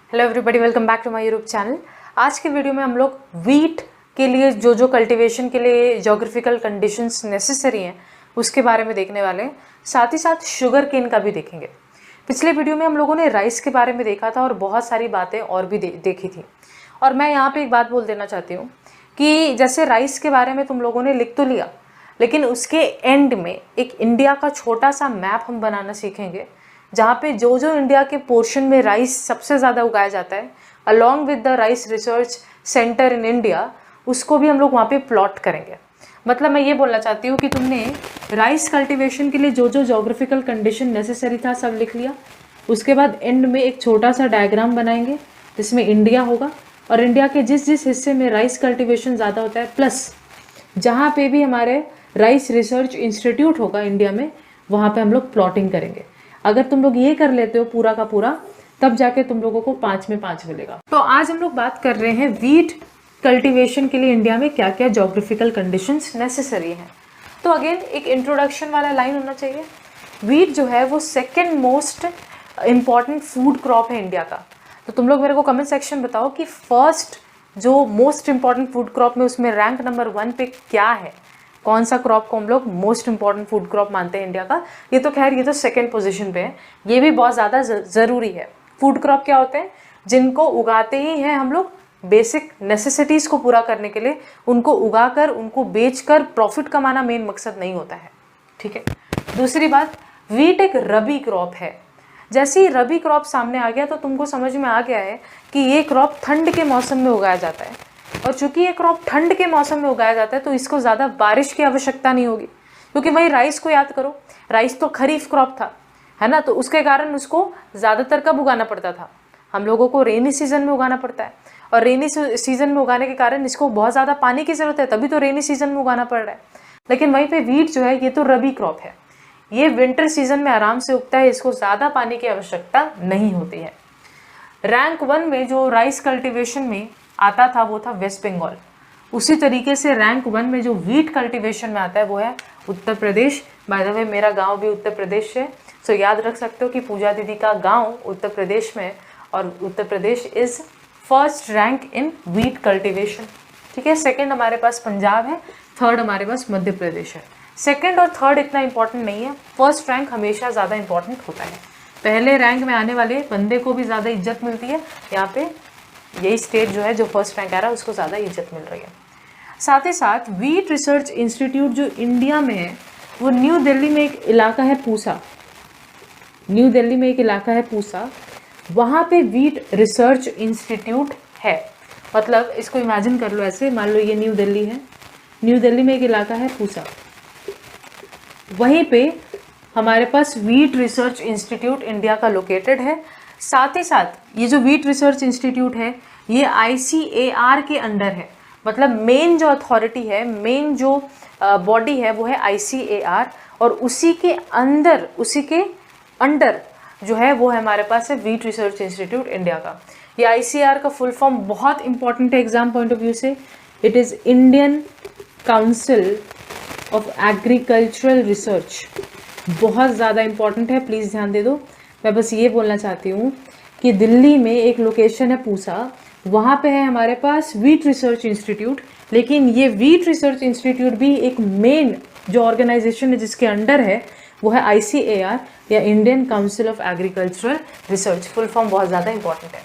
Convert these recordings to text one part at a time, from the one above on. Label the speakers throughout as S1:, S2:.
S1: Hello everybody, welcome back to my YouTube channel. आज के video में हम लोग वीट के लिए जो कल्टीवेशन के लिए जोग्राफिकल कंडीशंस नेसेसरी हैं उसके बारे में देखने वाले हैं। साथ ही साथ शुगर केन का भी देखेंगे। पिछले वीडियो में हम लोगों ने राइस के बारे में देखा था और बहुत सारी बातें और भी देखी थी। और मैं यहाँ पर एक बात बोल देना चाहती हूँ कि जैसे राइस के बारे में तुम लोगों ने लिख तो लिया, लेकिन उसके एंड में एक इंडिया का छोटा सा मैप हम बनाना सीखेंगे, जहाँ पे जो इंडिया के पोर्शन में राइस सबसे ज़्यादा उगाया जाता है, along with the rice research centre in India, उसको भी हम लोग वहाँ पे प्लॉट करेंगे। मतलब मैं ये बोलना चाहती हूँ कि तुमने राइस कल्टीवेशन के लिए जो जोग्राफिकल कंडीशन नेसेसरी था सब लिख लिया। उसके बाद एंड में एक छोटा सा डायग्राम बनाएंगे जिसमें इंडिया होगा और इंडिया के जिस हिस्से में राइस कल्टीवेशन ज़्यादा होता है, प्लस जहाँ पे भी हमारे राइस रिसर्च इंस्टीट्यूट होगा इंडिया में, वहाँ पे हम लोग प्लॉटिंग करेंगे। अगर तुम लोग ये कर लेते हो पूरा का पूरा, तब जाके तुम लोगों को 5 में 5 मिलेगा। तो आज हम लोग बात कर रहे हैं वीट कल्टीवेशन के लिए इंडिया में क्या क्या जोग्राफिकल कंडीशंस नेसेसरी हैं। तो अगेन एक इंट्रोडक्शन वाला लाइन होना चाहिए। वीट जो है वो second most important food crop है इंडिया का। तो तुम लोग मेरे को कमेंट सेक्शन बताओ कि फर्स्ट जो मोस्ट इम्पॉर्टेंट फूड क्रॉप में उसमें रैंक नंबर 1 पे क्या है, कौन सा क्रॉप को हम लोग मोस्ट इंपॉर्टेंट फूड क्रॉप मानते हैं इंडिया का। ये तो खैर ये तो सेकंड पोजीशन पे है, ये भी बहुत ज़्यादा ज़रूरी है। फूड क्रॉप क्या होते हैं? जिनको उगाते ही हैं हम लोग बेसिक नेसेसिटीज़ को पूरा करने के लिए, उनको उगाकर उनको बेचकर प्रॉफिट कमाना मेन मकसद नहीं होता है, ठीक है। दूसरी बात, वीट एक रबी क्रॉप है। जैसे ही रबी क्रॉप सामने आ गया तो तुमको समझ में आ गया है कि ये क्रॉप ठंड के मौसम में उगाया जाता है, और चूंकि ये क्रॉप ठंड के मौसम में उगाया जाता है तो इसको ज़्यादा बारिश की आवश्यकता नहीं होगी। क्योंकि वही राइस को याद करो, राइस तो खरीफ क्रॉप था, है ना, तो उसके कारण उसको ज़्यादातर कब उगाना पड़ता था? हम लोगों को रेनी सीजन में उगाना पड़ता है, और रेनी सीजन में उगाने के कारण इसको बहुत ज़्यादा पानी की ज़रूरत है, तभी तो रेनी सीजन में उगाना पड़ रहा है। लेकिन वहीं पर वीट जो है ये तो रबी क्रॉप है, ये विंटर सीजन में आराम से उगता है, इसको ज़्यादा पानी की आवश्यकता नहीं होती है। रैंक 1 में जो राइस कल्टीवेशन में आता था वो था वेस्ट बंगाल। उसी तरीके से रैंक 1 में जो वीट कल्टीवेशन में आता है वो है Uttar Pradesh. By the way मेरा गांव भी उत्तर प्रदेश है, सो याद रख सकते हो कि पूजा दीदी का गांव उत्तर प्रदेश में, और Uttar Pradesh is first rank in wheat cultivation, ठीक है। सेकेंड हमारे पास पंजाब है, थर्ड हमारे पास मध्य प्रदेश है। सेकेंड और थर्ड इतना इंपॉर्टेंट नहीं है, फर्स्ट रैंक हमेशा ज़्यादा इंपॉर्टेंट होता है। पहले रैंक में आने वाले बंदे को भी ज़्यादा इज्जत मिलती है। यहाँ पे यही स्टेट जो है जो फर्स्ट रैंक आ रहा है उसको ज़्यादा इज्जत मिल रही है। साथ ही साथ वीट रिसर्च इंस्टीट्यूट जो इंडिया में है वो न्यू दिल्ली में एक इलाका है पूसा, न्यू दिल्ली में एक इलाका है पूसा, वहाँ पे वीट रिसर्च इंस्टीट्यूट है। मतलब इसको इमेजिन कर लो ऐसे, मान लो ये न्यू दिल्ली है, न्यू दिल्ली में एक इलाका है पूसा, वहीं पे हमारे पास वीट रिसर्च इंस्टीट्यूट इंडिया का लोकेटेड है। साथ ही साथ ये जो वीट रिसर्च इंस्टीट्यूट है ये ICAR के अंडर है। मतलब मेन जो अथॉरिटी है, मेन जो बॉडी है वो है ICAR, और उसी के अंडर जो है वो है हमारे पास है वीट रिसर्च इंस्टीट्यूट इंडिया का। ये ICAR का फुल फॉर्म बहुत इंपॉर्टेंट है एग्जाम पॉइंट ऑफ व्यू से। It is Indian council of agricultural research, बहुत ज़्यादा इंपॉर्टेंट है, प्लीज़ ध्यान दे दो। मैं बस ये बोलना चाहती हूँ कि दिल्ली में एक लोकेशन है पूसा, वहाँ पे है हमारे पास वीट रिसर्च इंस्टीट्यूट। लेकिन ये वीट रिसर्च इंस्टीट्यूट भी एक मेन जो ऑर्गेनाइजेशन है जिसके अंडर है वो है ICAR या Indian council of agricultural research. Full form बहुत ज़्यादा इंपॉर्टेंट है।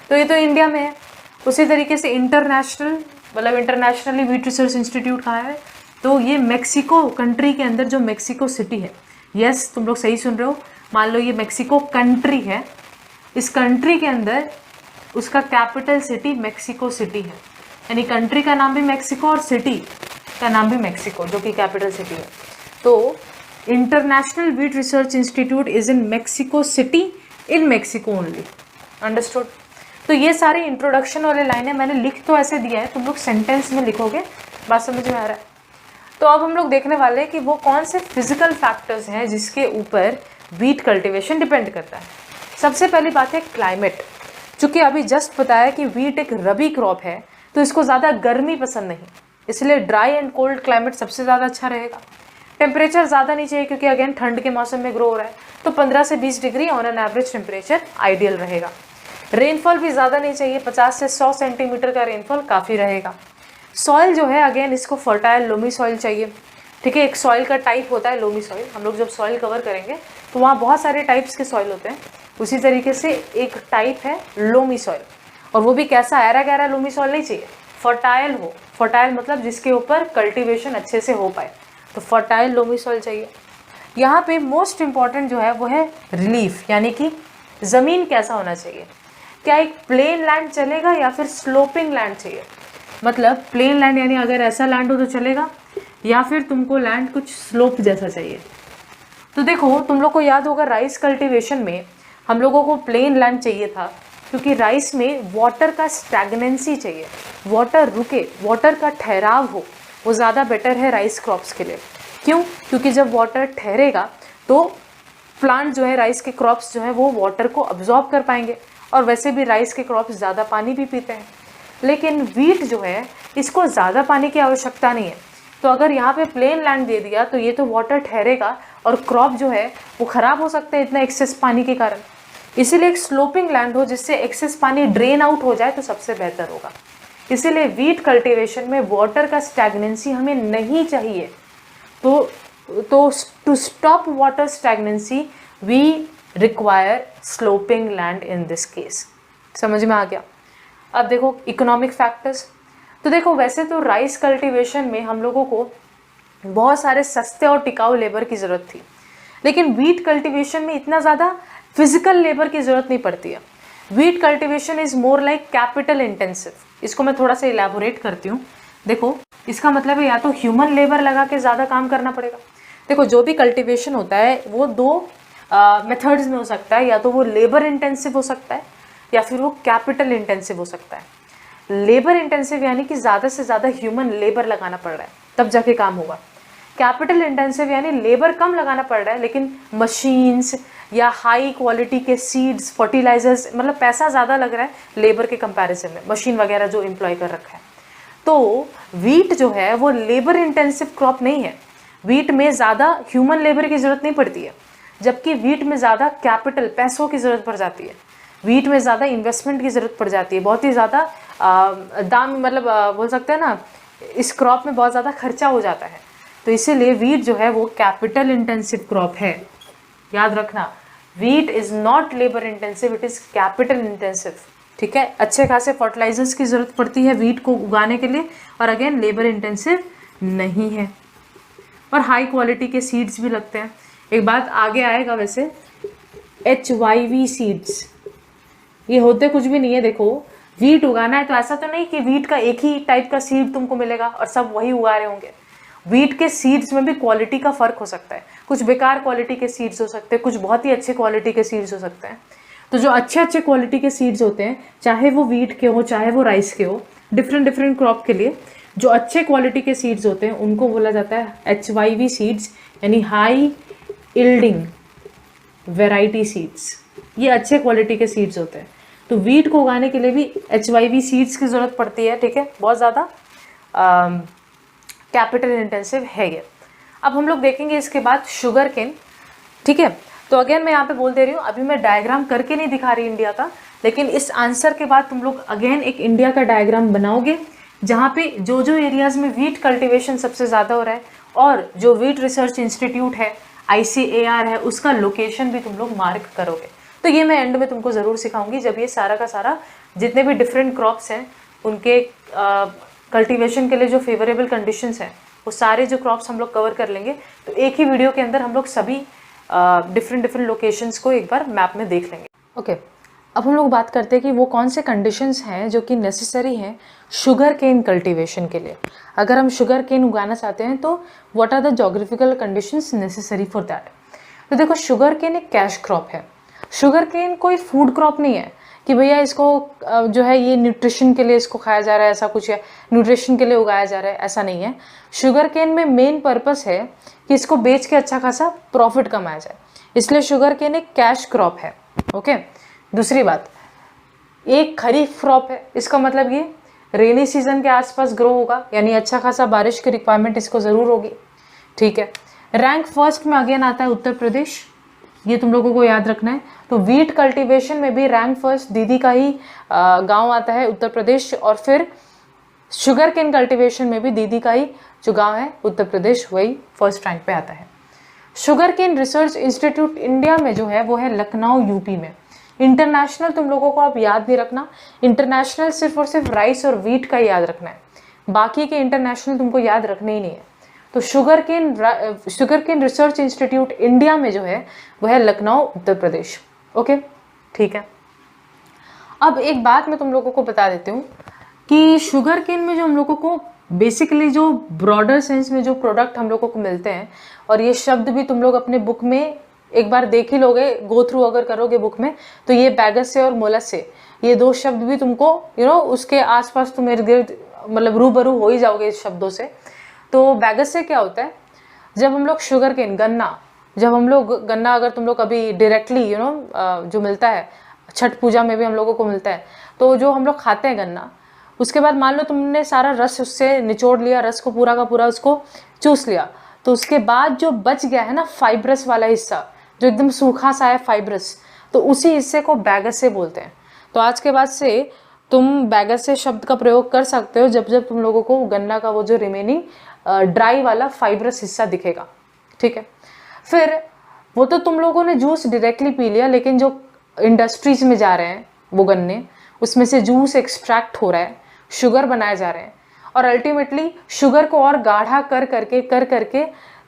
S1: तो ये तो इंडिया में है। उसी तरीके से इंटरनेशनली वीट रिसर्च इंस्टीट्यूट कहाँ है? तो ये मेक्सिको कंट्री के अंदर जो मेक्सिको सिटी है, यस तुम लोग सही सुन रहे हो, मान लो ये मेक्सिको कंट्री है, इस कंट्री के अंदर उसका कैपिटल सिटी मेक्सिको सिटी है। यानी कंट्री का नाम भी मेक्सिको और सिटी का नाम भी मेक्सिको, जो कि कैपिटल सिटी है। तो international wheat research institute is in Mexico city, in Mexico only, understood. तो ये सारे इंट्रोडक्शन वाले लाइनें मैंने लिख तो ऐसे दिया है, तुम लोग सेंटेंस में लिखोगे, बात समझ में आ रहा है। तो अब हम लोग देखने वाले हैं कि वो कौन से फिजिकल फैक्टर्स हैं जिसके ऊपर वीट कल्टीवेशन डिपेंड करता है। सबसे पहली बात है क्लाइमेट। चूँकि अभी जस्ट बताया कि वीट एक रबी क्रॉप है तो इसको ज़्यादा गर्मी पसंद नहीं, इसलिए ड्राई एंड कोल्ड क्लाइमेट सबसे ज़्यादा अच्छा रहेगा। टेम्परेचर ज़्यादा नहीं चाहिए क्योंकि अगेन ठंड के मौसम में ग्रो हो रहा है, तो 15 से 20 degree on an average temperature ideal रहेगा। रेनफॉल भी ज़्यादा नहीं चाहिए, 50 से 100 सेंटीमीटर का रेनफॉल काफ़ी रहेगा। सॉइल जो है अगेन इसको फर्टाइल लोमी सॉइल चाहिए, ठीक है। एक सॉइल का टाइप होता है लोमी सॉइल, हम लोग जब सॉइल कवर करेंगे तो वहाँ बहुत सारे टाइप्स के सॉइल होते हैं, उसी तरीके से एक टाइप है लोमी सॉइल। और वो भी कैसा, ऐरा गहरा लोमी सॉइल नहीं चाहिए, फर्टाइल हो। फर्टाइल मतलब जिसके ऊपर कल्टीवेशन अच्छे से हो पाए, तो फर्टाइल लोमी सॉइल चाहिए। यहाँ पे मोस्ट इम्पॉर्टेंट जो है वो है रिलीफ, यानी कि ज़मीन कैसा होना चाहिए। क्या एक प्लेन लैंड चलेगा या फिर स्लोपिंग लैंड चाहिए। मतलब प्लेन लैंड यानी अगर ऐसा लैंड हो तो चलेगा, या फिर तुमको लैंड कुछ स्लोप जैसा चाहिए। तो देखो तुम लोग को याद होगा राइस कल्टीवेशन में हम लोगों को प्लेन लैंड चाहिए था, क्योंकि राइस में वाटर का स्टैग्नेंसी चाहिए, वाटर रुके, वाटर का ठहराव हो, वो ज़्यादा बेटर है राइस क्रॉप्स के लिए। क्यों? क्योंकि जब वाटर ठहरेगा तो प्लांट जो है, राइस के क्रॉप्स जो है वो वाटर को अब्जॉर्ब कर पाएंगे, और वैसे भी राइस के क्रॉप्स ज़्यादा पानी भी पीते हैं। लेकिन वीट जो है इसको ज़्यादा पानी की आवश्यकता नहीं है, तो अगर यहाँ पे प्लेन लैंड दे दिया तो ये तो वाटर ठहरेगा और क्रॉप जो है वो ख़राब हो सकता है इतना एक्सेस पानी के कारण। इसीलिए एक स्लोपिंग लैंड हो जिससे एक्सेस पानी ड्रेन आउट हो जाए तो सबसे बेहतर होगा। इसीलिए वीट कल्टीवेशन में वाटर का स्टैग्नेंसी हमें नहीं चाहिए। तो to stop water stagnancy we require sloping land in this case. समझ में आ गया? अब देखो इकोनॉमिक फैक्टर्स। तो देखो वैसे तो राइस कल्टीवेशन में हम लोगों को बहुत सारे सस्ते और टिकाऊ लेबर की ज़रूरत थी, लेकिन वीट कल्टीवेशन में इतना ज़्यादा फिजिकल लेबर की ज़रूरत नहीं पड़ती है। Wheat cultivation is more like capital intensive. इसको मैं थोड़ा सा इलेबोरेट करती हूँ। देखो इसका मतलब है या तो ह्यूमन लेबर लगा के ज़्यादा काम करना पड़ेगा। देखो जो भी कल्टीवेशन होता है वो दो मेथड्स में हो सकता है, या तो वो लेबर इंटेंसिव हो सकता है या फिर वो कैपिटल इंटेंसिव हो सकता है। लेबर इंटेंसिव यानी कि ज़्यादा से ज़्यादा ह्यूमन लेबर लगाना पड़ रहा है तब जाके काम होगा। कैपिटल इंटेंसिव यानी लेबर कम लगाना पड़ रहा है लेकिन मशीन्स या हाई क्वालिटी के सीड्स, फर्टिलाइजर्स, मतलब पैसा ज़्यादा लग रहा है लेबर के कंपैरिजन में, मशीन वगैरह जो एम्प्लॉय कर रखा है। तो वीट जो है वो लेबर इंटेंसिव क्रॉप नहीं है। वीट में ज़्यादा ह्यूमन लेबर की ज़रूरत नहीं पड़ती है, जबकि वीट में ज़्यादा कैपिटल, पैसों की ज़रूरत पड़ जाती है। वीट में ज़्यादा इन्वेस्टमेंट की ज़रूरत पड़ जाती है, बहुत ही ज़्यादा दाम, मतलब बोल सकते हैं ना, इस क्रॉप में बहुत ज़्यादा खर्चा हो जाता है। तो इसीलिए वीट जो है वो कैपिटल इंटेंसिव क्रॉप है। याद रखना, wheat is not labour intensive, it is capital intensive. ठीक है, अच्छे खासे फर्टिलाइजर्स की ज़रूरत पड़ती है वीट को उगाने के लिए, और अगेन लेबर इंटेंसिव नहीं है, और हाई क्वालिटी के सीड्स भी लगते हैं। एक बात आगे आएगा वैसे, HYV सीड्स, ये होते कुछ भी नहीं है। देखो वीट उगाना है तो ऐसा तो नहीं कि वीट का एक ही टाइप का सीड तुमको मिलेगा और सब वही उगा रहे होंगे। वीट के सीड्स में भी क्वालिटी का फ़र्क हो सकता है, कुछ बेकार क्वालिटी के सीड्स हो सकते हैं, कुछ बहुत ही अच्छे क्वालिटी के सीड्स हो सकते हैं। तो जो अच्छे क्वालिटी के सीड्स होते हैं, चाहे वो वीट के हो चाहे वो राइस के हो, डिफरेंट क्रॉप के लिए जो अच्छे क्वालिटी के सीड्स होते हैं उनको बोला जाता है HYV सीड्स, यानी हाई यील्डिंग वैरायटी सीड्स। ये अच्छे क्वालिटी के सीड्स होते हैं। तो वीट को उगाने के लिए भी HYV सीड्स की ज़रूरत पड़ती है। ठीक है, बहुत ज़्यादा कैपिटल इंटेंसिव है ये। अब हम लोग देखेंगे इसके बाद शुगर केन। ठीक है, तो अगेन मैं यहाँ पे बोल दे रही हूँ, अभी मैं डायग्राम करके नहीं दिखा रही इंडिया का, लेकिन इस आंसर के बाद तुम लोग अगेन एक इंडिया का डायग्राम बनाओगे जहाँ पे जो जो एरियाज़ में वीट कल्टीवेशन सबसे ज़्यादा हो रहा है, और जो वीट रिसर्च इंस्टीट्यूट है, ICAR है, उसका लोकेशन भी तुम लोग मार्क करोगे। तो ये मैं एंड में तुमको ज़रूर सिखाऊंगी, जब ये सारा का सारा जितने भी डिफरेंट क्रॉप्स हैं उनके कल्टीवेशन के लिए जो फेवरेबल कंडीशंस हैं, वो सारे जो क्रॉप्स हम लोग कवर कर लेंगे। तो एक ही वीडियो के अंदर हम लोग सभी डिफरेंट लोकेशंस को एक बार मैप में देख लेंगे। ओके, अब हम लोग बात करते हैं कि वो कौन से कंडीशंस हैं जो कि नेसेसरी हैं शुगर केन कल्टीवेशन के लिए। अगर हम शुगर केन उगाना चाहते हैं तो what are the geographical conditions necessary for that. तो देखो शुगर केन एक कैश क्रॉप है। शुगर केन कोई फूड क्रॉप नहीं है कि भैया इसको जो है ये न्यूट्रिशन के लिए इसको खाया जा रहा है, ऐसा कुछ है, न्यूट्रिशन के लिए उगाया जा रहा है, ऐसा नहीं है। शुगर केन में मेन पर्पस है कि इसको बेच के अच्छा खासा प्रॉफिट कमाया जाए, इसलिए शुगर केन एक कैश क्रॉप है। ओके, दूसरी बात, एक खरीफ क्रॉप है, इसका मतलब ये रेनी सीजन के आसपास ग्रो होगा, यानी अच्छा खासा बारिश की रिक्वायरमेंट इसको ज़रूर होगी। ठीक है, रैंक फर्स्ट में अगेन आता है उत्तर प्रदेश, ये तुम लोगों को याद रखना है। तो वीट कल्टीवेशन में भी रैंक फर्स्ट दीदी का ही गांव आता है, उत्तर प्रदेश। और फिर शुगर केन कल्टीवेशन में भी दीदी का ही जो गांव है उत्तर प्रदेश, वही फर्स्ट रैंक पे आता है। Sugar cane research institute India में जो है वो है लखनऊ यूपी में। इंटरनेशनल तुम लोगों को आप याद नहीं रखना, इंटरनेशनल सिर्फ और सिर्फ राइस और वीट का याद रखना है, बाकी के इंटरनेशनल तुमको याद रखने ही नहीं है। तो sugar cane research institute India में जो है वो है लखनऊ उत्तर प्रदेश। ओके, ठीक है। अब एक बात मैं तुम लोगों को बता देती हूँ कि शुगर केन में जो हम लोगों को बेसिकली जो ब्रॉडर सेंस में जो प्रोडक्ट हम लोगों को मिलते हैं, और ये शब्द भी तुम लोग अपने बुक में एक बार देख ही लोगे, गो थ्रू अगर करोगे बुक में, तो ये बैगस से और मोलस से, ये दो शब्द भी तुमको उसके आसपास तुम इर्द गिर्द मतलब रूबरू हो ही जाओगे इस शब्दों से। तो बैगस से क्या होता है, जब हम लोग शुगर केन गन्ना, जब हम लोग गन्ना अगर तुम लोग अभी डायरेक्टली जो मिलता है छठ पूजा में भी हम लोगों को मिलता है, तो जो हम लोग खाते हैं गन्ना, उसके बाद मान लो तुमने सारा रस उससे निचोड़ लिया, रस को पूरा का पूरा उसको चूस लिया, तो उसके बाद जो बच गया है ना फाइब्रस वाला हिस्सा, जो एकदम सूखा सा है फाइब्रस, तो उसी हिस्से को बैगस से बोलते हैं। तो आज के बाद से तुम बैगस से शब्द का प्रयोग कर सकते हो जब जब तुम लोगों को गन्ना का वो जो रिमेनिंग ड्राई वाला फाइब्रस हिस्सा दिखेगा, ठीक है। फिर वो तो तुम लोगों ने जूस डायरेक्टली पी लिया, लेकिन जो इंडस्ट्रीज में जा रहे हैं वो गन्ने, उसमें से जूस एक्सट्रैक्ट हो रहा है, शुगर बनाए जा रहे हैं, और अल्टीमेटली शुगर को और गाढ़ा कर करके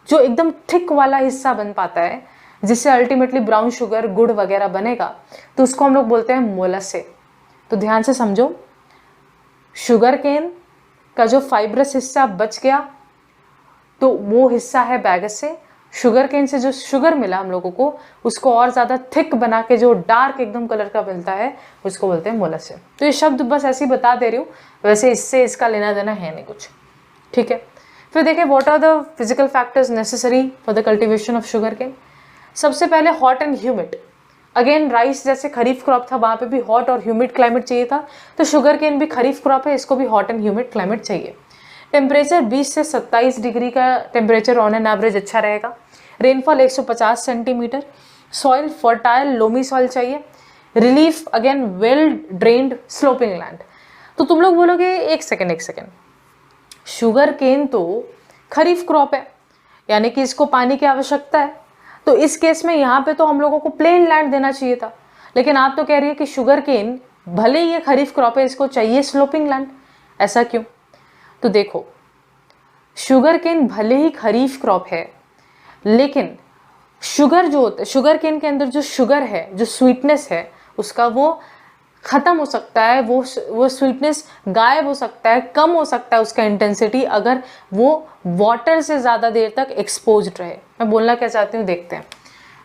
S1: जो एकदम थिक वाला हिस्सा बन पाता है, जिससे अल्टीमेटली ब्राउन शुगर गुड़ वगैरह बनेगा, तो उसको हम लोग बोलते हैं मोलसे। तो ध्यान से समझो, शुगर केन का जो फाइब्रस हिस्सा बच गया तो वो हिस्सा है बैगस से। शुगर केन से जो शुगर मिला हम लोगों को, उसको और ज़्यादा थिक बना के जो डार्क एकदम कलर का मिलता है, उसको बोलते हैं मोलसे। तो ये शब्द बस ऐसे ही बता दे रही हूँ, वैसे इससे इसका लेना देना है नहीं कुछ, ठीक है। फिर देखें what are the physical factors necessary for the cultivation of sugar cane. सबसे पहले hot and humid. Again rice जैसे खरीफ क्रॉप था, वहाँ पे भी हॉट और ह्यूमिड क्लाइमेट चाहिए था, तो शुगर केन भी खरीफ क्रॉप है, इसको भी हॉट एंड ह्यूमिड क्लाइमेट चाहिए। टेम्परेचर 20 से 27 डिग्री का टेम्परेचर ऑन एन एवरेज अच्छा रहेगा। Rainfall 150 centimetre. Soil fertile loamy soil चाहिए। Relief again well drained sloping land. तो तुम लोग बोलोगे एक सेकेंड, शुगर केन तो खरीफ क्रॉप है, यानी कि इसको पानी की आवश्यकता है, तो इस केस में यहाँ पे तो हम लोगों को प्लेन लैंड देना चाहिए था, लेकिन आप तो कह रही है कि शुगर केन भले ही ये खरीफ क्रॉप है, इसको चाहिए स्लोपिंग लैंड। ऐसा क्यों? तो देखो, शुगर केन भले ही खरीफ क्रॉप है, लेकिन शुगर जो होता है, शुगर केन के अंदर जो शुगर है, जो स्वीटनेस है उसका, वो ख़त्म हो सकता है, वो स्वीटनेस गायब हो सकता है, कम हो सकता है उसका इंटेंसिटी, अगर वो वाटर से ज़्यादा देर तक एक्सपोज्ड रहे। मैं बोलना क्या चाहती हूँ देखते हैं।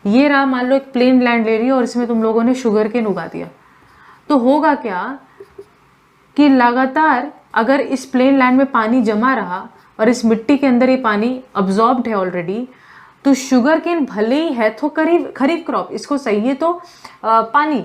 S1: ये रहा, मान लो एक प्लेन लैंड ले रही है और इसमें तुम लोगों ने शुगर केन उगा दिया, तो होगा क्या कि लगातार अगर इस प्लेन लैंड में पानी जमा रहा और इस मिट्टी के अंदर ये पानी अब्जॉर्ब्ड है ऑलरेडी, तो शुगर केन भले ही है तो खरीफ क्रॉप, इसको चाहिए तो पानी,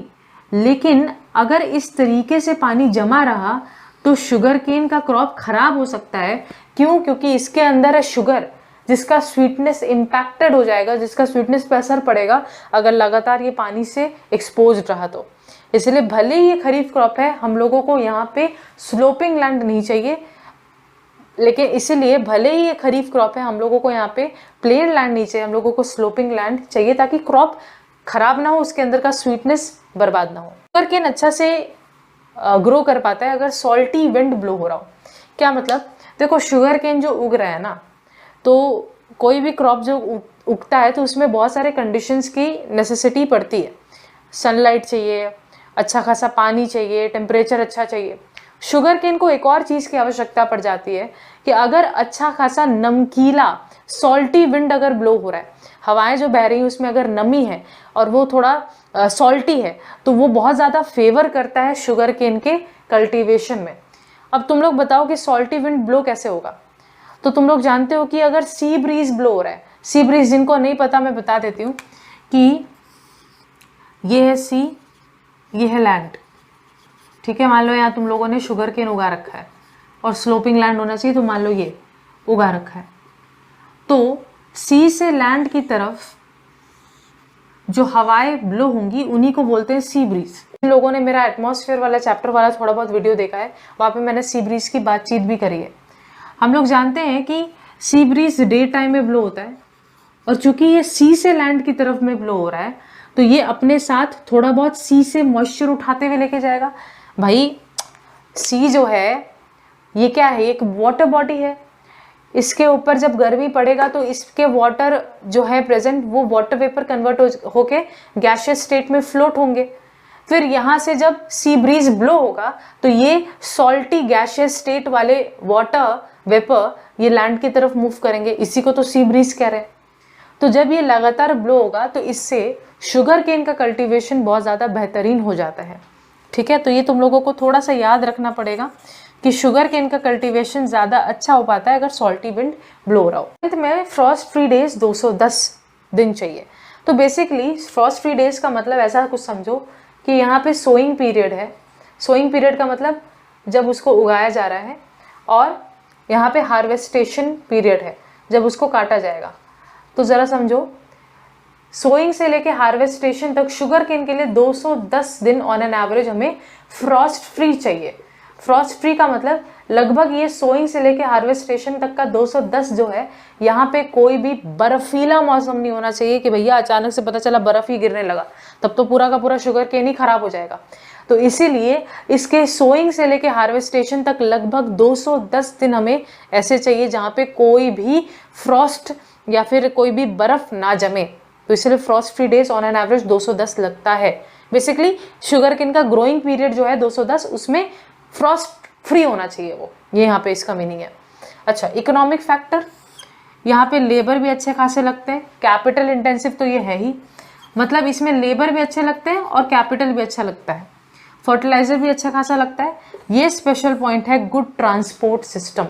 S1: लेकिन अगर इस तरीके से पानी जमा रहा तो शुगर केन का क्रॉप खराब हो सकता है। क्यों? क्योंकि इसके अंदर है शुगर, जिसका स्वीटनेस इम्पैक्टेड हो जाएगा, जिसका स्वीटनेस पर असर पड़ेगा अगर लगातार ये पानी से एक्सपोज रहा तो। इसलिए भले ही ये खरीफ क्रॉप है, हम लोगों को यहाँ पे स्लोपिंग लैंड नहीं चाहिए, लेकिन इसीलिए भले ही ये खरीफ क्रॉप है, हम लोगों को यहाँ पे प्लेन लैंड नहीं चाहिए, हम लोगों को स्लोपिंग लैंड चाहिए, ताकि क्रॉप खराब ना हो, उसके अंदर का स्वीटनेस बर्बाद ना हो। शुगर केन अच्छा से ग्रो कर पाता है अगर सॉल्टी विंड ब्लो हो रहा हो। क्या मतलब? देखो, शुगर केन जो उग रहा है ना, तो कोई भी क्रॉप जो उगता है तो उसमें बहुत सारे कंडीशंस की नेसेसिटी पड़ती है। सनलाइट चाहिए, अच्छा खासा पानी चाहिए, टेम्परेचर अच्छा चाहिए। शुगर केन को एक और चीज़ की आवश्यकता पड़ जाती है कि अगर अच्छा खासा नमकीला सॉल्टी विंड अगर ब्लो हो रहा है, हवाएं जो बह रही हैं उसमें अगर नमी है और वो थोड़ा सॉल्टी है, तो वो बहुत ज़्यादा फेवर करता है शुगर केन के कल्टीवेशन में। अब तुम लोग बताओ कि सॉल्टी विंड ब्लो कैसे होगा? तो तुम लोग जानते हो कि अगर सी ब्रीज ब्लो हो रहा है, सी ब्रीज जिनको नहीं पता मैं बता देती हूँ कि ये है सी, ये है लैंड, ठीक है। मान लो यहाँ तुम लोगों ने शुगर केन उगा रखा है और स्लोपिंग लैंड होना चाहिए, तो मान लो ये उगा रखा है, तो सी से लैंड की तरफ जो हवाएं ब्लो होंगी उन्हीं को बोलते हैं सी ब्रीज। इन लोगों ने मेरा एटमॉस्फेयर वाला चैप्टर वाला थोड़ा बहुत वीडियो देखा है, वहाँ पे मैंने सी ब्रीज की बातचीत भी करी है। हम लोग जानते हैं कि सी ब्रीज डे टाइम में ब्लो होता है, और चूंकि ये सी से लैंड की तरफ में ब्लो हो रहा है तो ये अपने साथ थोड़ा बहुत सी से मॉइस्चर उठाते हुए लेके जाएगा। भाई सी जो है ये क्या है, एक वाटर बॉडी है। इसके ऊपर जब गर्मी पड़ेगा तो इसके वाटर जो है प्रेजेंट वो वाटर वेपर कन्वर्ट होके गैशियस स्टेट में फ्लोट होंगे। फिर यहाँ से जब सी ब्रीज ब्लो होगा तो ये सॉल्टी गैशियस स्टेट वाले वाटर वेपर ये लैंड की तरफ मूव करेंगे, इसी को तो सी ब्रीज कह रहे हैं। तो जब ये लगातार ब्लो होगा तो इससे शुगर केन का कल्टीवेशन बहुत ज़्यादा बेहतरीन हो जाता है। ठीक है, तो ये तुम लोगों को थोड़ा सा याद रखना पड़ेगा कि शुगर केन का कल्टीवेशन ज़्यादा अच्छा हो पाता है अगर सॉल्टी विंड ब्लो हो रहा हो। तो में फ्रॉस्ट फ्री डेज 210 दिन चाहिए। तो बेसिकली फ्रॉस्ट फ्री डेज का मतलब ऐसा कुछ समझो कि यहाँ पे सोइंग पीरियड है। सोइंग पीरियड का मतलब जब उसको उगाया जा रहा है, और यहाँ पे हार्वेस्टेशन पीरियड है जब उसको काटा जाएगा। तो ज़रा समझो, सोइंग से लेके हार्वेस्टेशन तक शुगर केन के लिए 210 दिन ऑन एन एवरेज हमें फ्रॉस्ट फ्री चाहिए। फ्रॉस्ट फ्री का मतलब लगभग ये सोइंग से लेके हार्वेस्टेशन तक का 210 जो है, यहाँ पे कोई भी बर्फीला मौसम नहीं होना चाहिए कि भैया अचानक से पता चला बर्फ ही गिरने लगा, तब तो पूरा का पूरा शुगर केन ही खराब हो जाएगा। तो इसीलिए इसके सोइंग से लेके हार्वेस्टेशन तक लगभग 210 दिन हमें ऐसे चाहिए जहाँ पे कोई भी फ्रॉस्ट या फिर कोई भी बर्फ ना जमे। तो इसलिए Frost free days on an average 210 लगता है। बेसिकली शुगर केन का ग्रोइंग पीरियड जो है 210, उसमें फ्रॉस्ट फ्री होना चाहिए वो, ये यहाँ पे इसका मीनिंग है। अच्छा, इकोनॉमिक फैक्टर, यहाँ पे लेबर भी अच्छे खासे लगते हैं, कैपिटल इंटेंसिव तो ये है ही, मतलब इसमें लेबर भी अच्छे लगते हैं और कैपिटल भी अच्छा लगता है, फर्टिलाइजर भी अच्छा खासा लगता है। ये स्पेशल पॉइंट है गुड ट्रांसपोर्ट सिस्टम।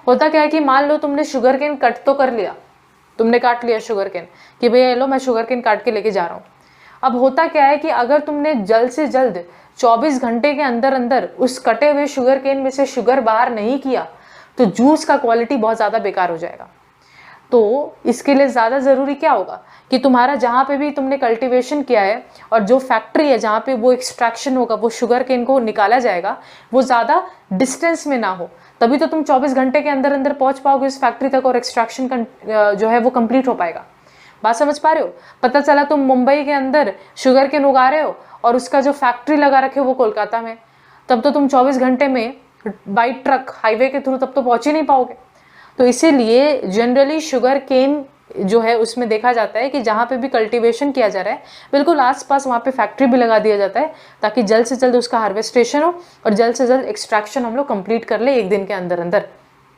S1: होता क्या है कि मान लो तुमने शुगर केन कट तो कर लिया, तुमने काट लिया शुगर केन कि भैया लो मैं शुगर केन काट के लेके जा रहा हूँ। अब होता क्या है कि अगर तुमने जल्द से जल्द 24 घंटे के अंदर अंदर उस कटे हुए शुगर केन में से शुगर बाहर नहीं किया तो जूस का क्वालिटी बहुत ज़्यादा बेकार हो जाएगा। तो इसके लिए ज़्यादा ज़रूरी क्या होगा कि तुम्हारा जहाँ पे भी तुमने कल्टीवेशन किया है और जो फैक्ट्री है जहाँ पे वो एक्सट्रैक्शन होगा, वो शुगर केन को निकाला जाएगा, वो ज़्यादा डिस्टेंस में ना हो, तभी तो तुम 24 घंटे के अंदर अंदर पहुँच पाओगे उस फैक्ट्री तक और एक्सट्रैक्शन जो है वो कंप्लीट हो पाएगा। बात समझ पा रहे हो? पता चला तुम मुंबई के अंदर शुगर केन उगा रहे हो और उसका जो फैक्ट्री लगा रखे हो वो कोलकाता में, तब तो तुम 24 घंटे में बाई ट्रक हाईवे के थ्रू तब तो पहुँच ही नहीं पाओगे। तो इसीलिए जनरली शुगर केन जो है उसमें देखा जाता है कि जहाँ पे भी कल्टीवेशन किया जा रहा है बिल्कुल आसपास वहाँ पे फैक्ट्री भी लगा दिया जाता है, ताकि जल्द से जल्द उसका हार्वेस्टेशन हो और जल्द से जल्द एक्सट्रैक्शन हम लोग कंप्लीट कर ले एक दिन के अंदर अंदर,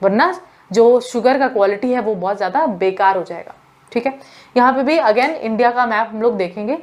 S1: वरना जो शुगर का क्वालिटी है वो बहुत ज़्यादा बेकार हो जाएगा। ठीक है, यहाँ पे भी अगेन इंडिया का मैप हम लोग देखेंगे